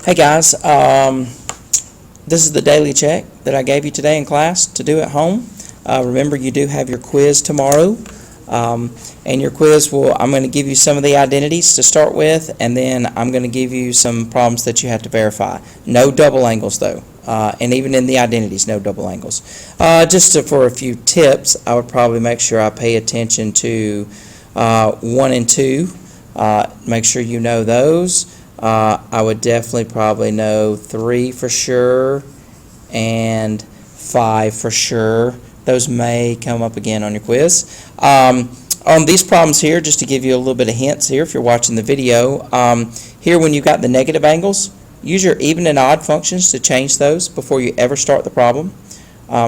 Hey guys, this is the daily check that I gave you today in class to do at home. Remember, you do have your quiz tomorrow, and your quiz I'm going to give you some of the identities to start with, and then I'm going to give you some problems that you have to verify. No double angles though, and even in the identities, no double angles. For a few tips, I would probably make sure I pay attention to 1 and 2. Make sure you know those. I would definitely probably know 3 for sure and 5 for sure. Those may come up again on your quiz. On these problems here, just to give you a little bit of hints here if you're watching the video, here when you've got the negative angles, use your even and odd functions to change those before you ever start the problem.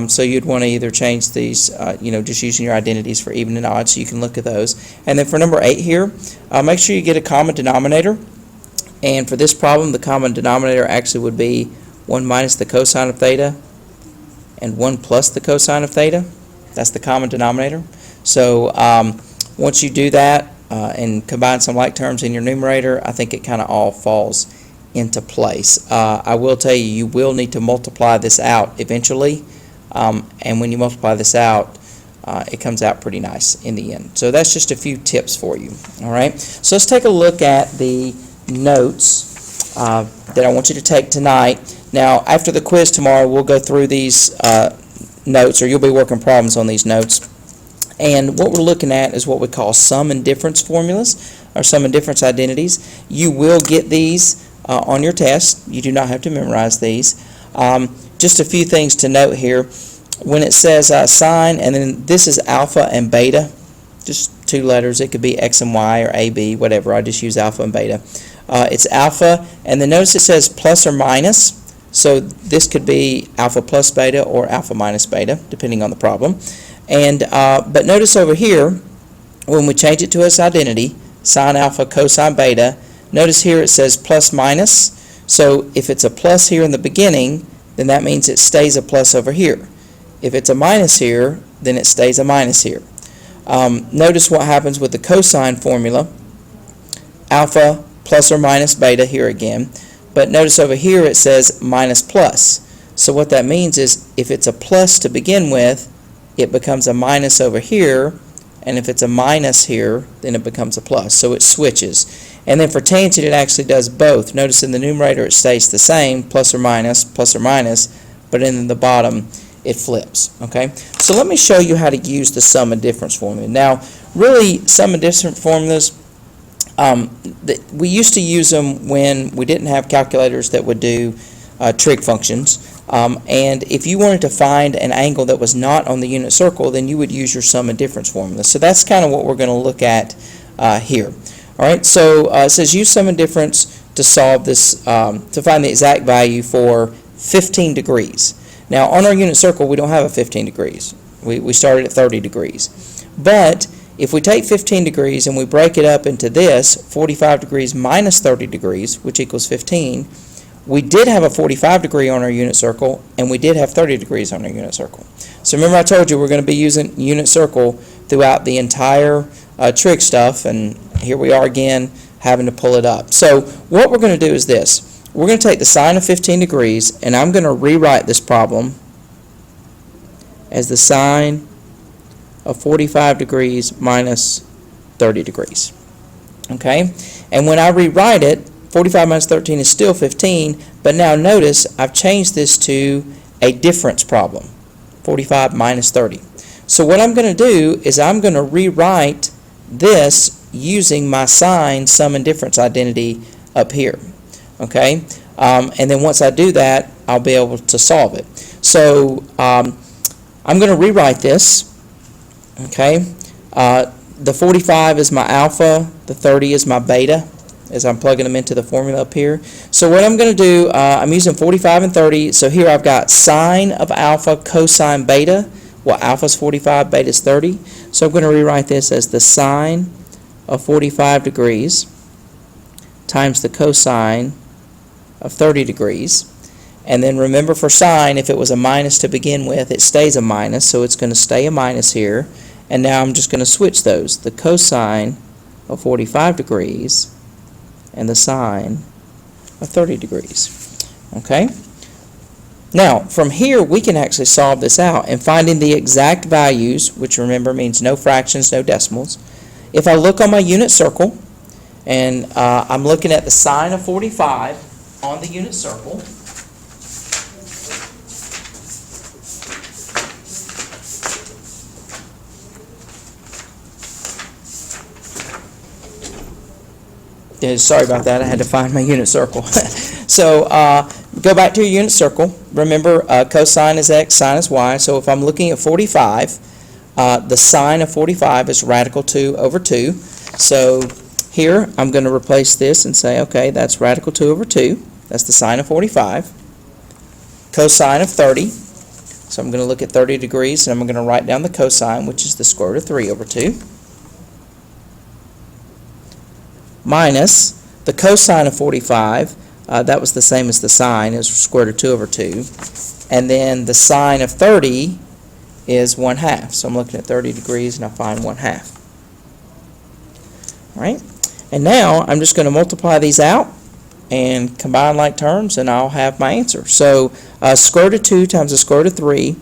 So you'd want to either change these, just using your identities for even and odd, so you can look at those. And then for number 8 here, make sure you get a common denominator. And for this problem, the common denominator actually would be 1 minus the cosine of theta and 1 plus the cosine of theta. That's the common denominator. So once you do that and combine some like terms in your numerator, I think it kind of all falls into place. I will tell you, you will need to multiply this out eventually. And when you multiply this out, it comes out pretty nice in the end. So that's just a few tips for you. All right. So let's take a look at the notes that I want you to take tonight. Now, after the quiz tomorrow, we'll go through these notes, or you'll be working problems on these notes. And what we're looking at is what we call sum and difference formulas, or sum and difference identities. You will get these on your test. You do not have to memorize these. Just a few things to note here. When it says sine, and then this is alpha and beta, just 2 letters. It could be X and Y or A, B, whatever. I just use alpha and beta. It's alpha, and then notice it says plus or minus. So this could be alpha plus beta or alpha minus beta, depending on the problem. And but notice over here, when we change it to its identity, sine alpha, cosine beta, notice here it says plus minus. So if it's a plus here in the beginning, then that means it stays a plus over here. If it's a minus here, then it stays a minus here. Notice what happens with the cosine formula, alpha plus or minus beta here again. But notice over here it says minus plus. So what that means is if it's a plus to begin with, it becomes a minus over here. And if it's a minus here, then it becomes a plus. So it switches. And then for tangent, it actually does both. Notice in the numerator it stays the same, plus or minus, but in the bottom it flips. Okay, so let me show you how to use the sum and difference formula. Now, really, sum and difference formulas, we used to use them when we didn't have calculators that would do trig functions. And if you wanted to find an angle that was not on the unit circle, then you would use your sum and difference formula. So that's kind of what we're going to look at here. All right, so it says use sum and difference to solve this, to find the exact value for 15 degrees. Now, on our unit circle, we don't have a 15 degrees. We started at 30 degrees. But if we take 15 degrees and we break it up into this, 45 degrees minus 30 degrees, which equals 15, we did have a 45 degree on our unit circle, and we did have 30 degrees on our unit circle. So remember I told you we're going to be using unit circle throughout the entire trig stuff, and here we are again having to pull it up. So what we're going to do is this. We're going to take the sine of 15 degrees, and I'm going to rewrite this problem as the sine of 45 degrees minus 30 degrees. Okay? And when I rewrite it, 45 minus 13 is still 15, but now notice I've changed this to a difference problem, 45 minus 30. So what I'm going to do is I'm going to rewrite this using my sine sum and difference identity up here. Okay, and then once I do that, I'll be able to solve it. So I'm going to rewrite this. Okay, the 45 is my alpha, the 30 is my beta, as I'm plugging them into the formula up here. So what I'm going to do, I'm using 45 and 30. So here I've got sine of alpha cosine beta. Well, alpha is 45, beta is 30. So I'm going to rewrite this as the sine of 45 degrees times the cosine of 30 degrees. And then remember, for sine, if it was a minus to begin with, it stays a minus, so it's going to stay a minus here. And now I'm just going to switch those. The cosine of 45 degrees and the sine of 30 degrees. Okay? Now, from here, we can actually solve this out, and finding the exact values, which remember means no fractions, no decimals. If I look on my unit circle, and I'm looking at the sine of 45 on the unit circle, sorry about that, I had to find my unit circle. So go back to your unit circle. Remember, cosine is x, sine is y. So if I'm looking at 45, the sine of 45 is radical 2 over 2. So here I'm going to replace this and say, okay, that's radical 2 over 2. That's the sine of 45. Cosine of 30. So I'm going to look at 30 degrees, and I'm going to write down the cosine, which is the square root of 3 over 2. Minus the cosine of 45, that was the same as the sine, is square root of 2 over 2. And then the sine of 30 is 1/2. So I'm looking at 30 degrees, and I find 1/2. All right? And now I'm just going to multiply these out and combine like terms, and I'll have my answer. So square root of 2 times the square root of 3,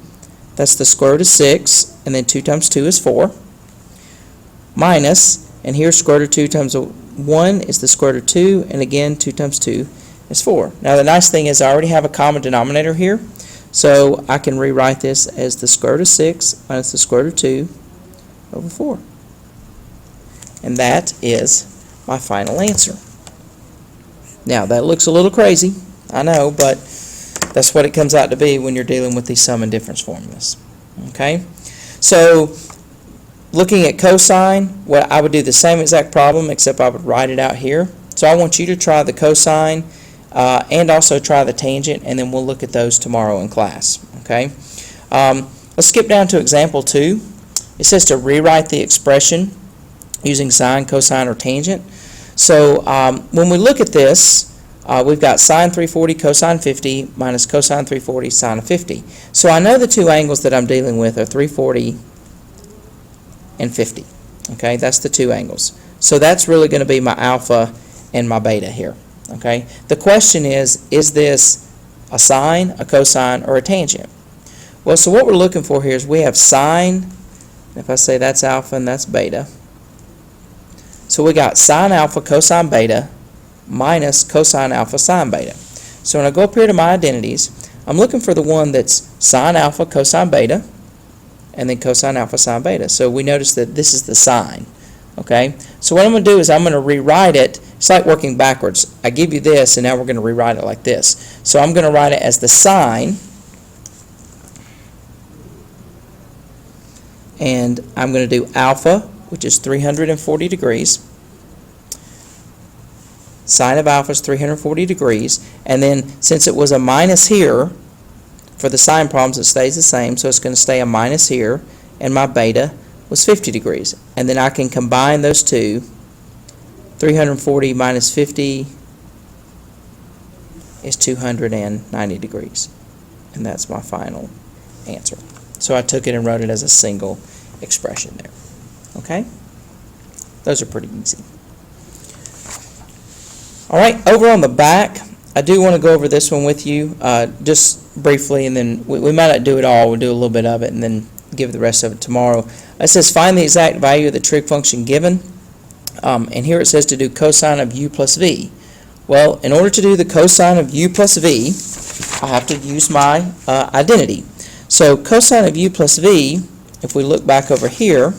that's the square root of 6, and then 2 times 2 is 4. Minus, and here square root of 2 times 1 is the square root of 2, and again 2 times 2 is 4. Now the nice thing is I already have a common denominator here, so I can rewrite this as the square root of 6 minus the square root of 2 over 4. And that is my final answer. Now that looks a little crazy, I know, but that's what it comes out to be when you're dealing with these sum and difference formulas. Okay? So looking at cosine, well, I would do the same exact problem, except I would write it out here. So I want you to try the cosine and also try the tangent, and then we'll look at those tomorrow in class. Okay? Let's skip down to example 2. It says to rewrite the expression using sine, cosine, or tangent. So when we look at this, we've got sine 340 cosine 50 minus cosine 340 sine of 50. So I know the two angles that I'm dealing with are 340 and 50. Okay, that's the two angles. So that's really going to be my alpha and my beta here. Okay, the question is this a sine, a cosine, or a tangent? Well, so what we're looking for here is we have sine, if I say that's alpha and that's beta. So we got sine alpha cosine beta minus cosine alpha sine beta. So when I go up here to my identities, I'm looking for the one that's sine alpha cosine beta and then cosine alpha sine beta. So we notice that this is the sine. Okay? So what I'm going to do is I'm going to rewrite it. It's like working backwards. I give you this, and now we're going to rewrite it like this. So I'm going to write it as the sine, and I'm going to do alpha, which is 340 degrees. Sine of alpha is 340 degrees. And then since it was a minus here, for the sine problems it stays the same, so it's going to stay a minus here, and my beta was 50 degrees. And then I can combine those two. 340 minus 50 is 290 degrees. And that's my final answer. So I took it and wrote it as a single expression there. Okay? Those are pretty easy. All right, over on the back, I do want to go over this one with you just briefly, and then we might not do it all. We'll do a little bit of it and then give the rest of it tomorrow. It says find the exact value of the trig function given. And here it says to do cosine of u plus v. Well, in order to do the cosine of u plus v, I have to use my identity. So cosine of u plus v, if we look back over here,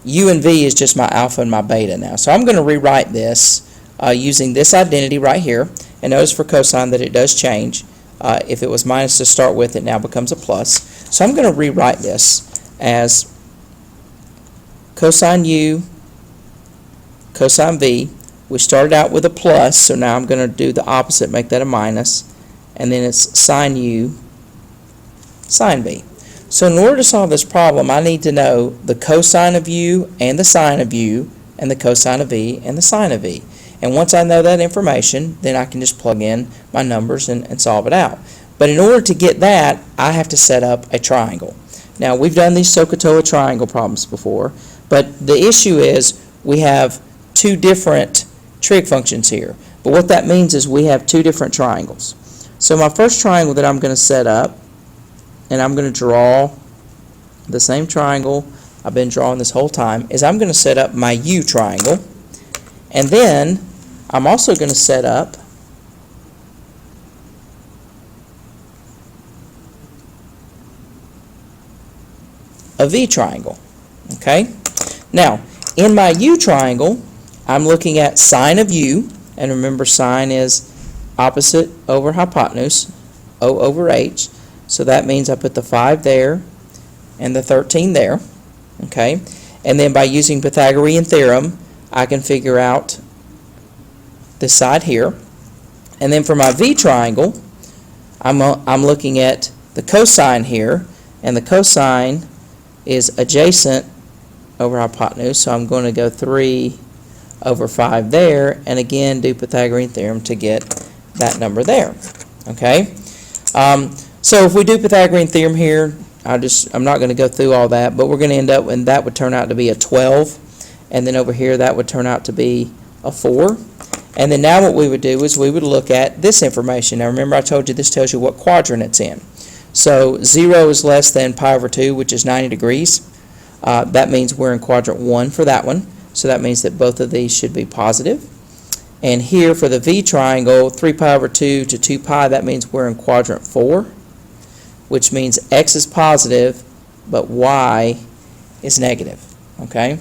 u and v is just my alpha and my beta now. So I'm going to rewrite this using this identity right here. And notice for cosine that it does change. If it was minus to start with, it now becomes a plus. So I'm going to rewrite this as cosine u, cosine v. We started out with a plus, so now I'm going to do the opposite, make that a minus. And then it's sine u, sine v. So in order to solve this problem, I need to know the cosine of u and the sine of u and the cosine of v and the sine of v. And once I know that information, then I can just plug in my numbers and solve it out. But in order to get that, I have to set up a triangle. Now, we've done these SOHCAHTOA triangle problems before, but the issue is we have two different trig functions here. But what that means is we have two different triangles. So my first triangle that I'm going to set up, and I'm going to draw the same triangle I've been drawing this whole time, is I'm going to set up my U triangle. And then I'm also going to set up a V triangle. Okay? Now, in my U triangle, I'm looking at sine of U, and remember sine is opposite over hypotenuse, O over H. So that means I put the 5 there and the 13 there. Okay? And then by using Pythagorean theorem, I can figure out this side here. And then for my V triangle, I'm looking at the cosine here, and the cosine is adjacent over hypotenuse, so I'm going to go 3 over 5 there, and again do Pythagorean theorem to get that number there. Okay? So if we do Pythagorean theorem here, I'm not going to go through all that, but we're going to end up, and that would turn out to be a 12, and then over here that would turn out to be a 4. And then now what we would do is we would look at this information. Now remember I told you this tells you what quadrant it's in. So 0 is less than pi over 2, which is 90 degrees. That means we're in quadrant 1 for that one. So that means that both of these should be positive. And here for the V triangle, 3 pi over 2 to 2 pi, that means we're in quadrant 4, which means x is positive, but y is negative. Okay?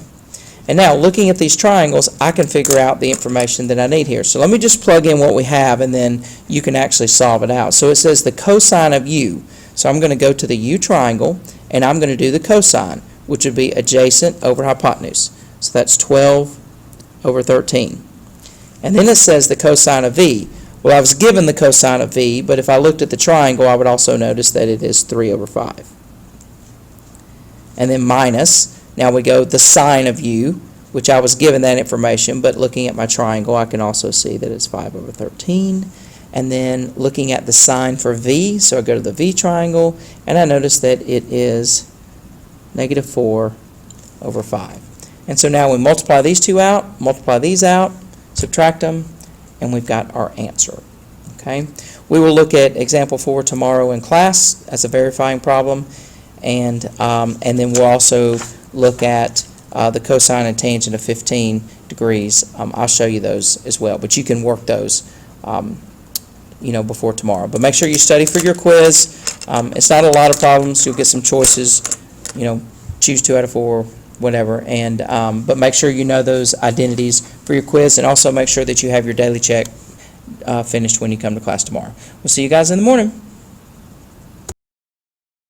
And now, looking at these triangles, I can figure out the information that I need here. So let me just plug in what we have, and then you can actually solve it out. So it says the cosine of U. So I'm going to go to the U triangle, and I'm going to do the cosine, which would be adjacent over hypotenuse. So that's 12 over 13. And then it says the cosine of V. Well, I was given the cosine of V, but if I looked at the triangle, I would also notice that it is 3 over 5. And then minus. Now we go the sine of U, which I was given that information, but looking at my triangle, I can also see that it's 5 over 13. And then looking at the sine for V, so I go to the V triangle, and I notice that it is negative 4 over 5. And so now we multiply these two out, multiply these out, subtract them, and we've got our answer. Okay? We will look at example 4 tomorrow in class as a verifying problem, and then we'll also look at the cosine and tangent of 15 degrees. I'll show you those as well, but you can work those before tomorrow. But make sure you study for your quiz. It's not a lot of problems. You'll get some choices, choose 2 out of 4, whatever. And but make sure you know those identities for your quiz, and also make sure that you have your daily check finished when you come to class tomorrow. We'll see you guys in the morning.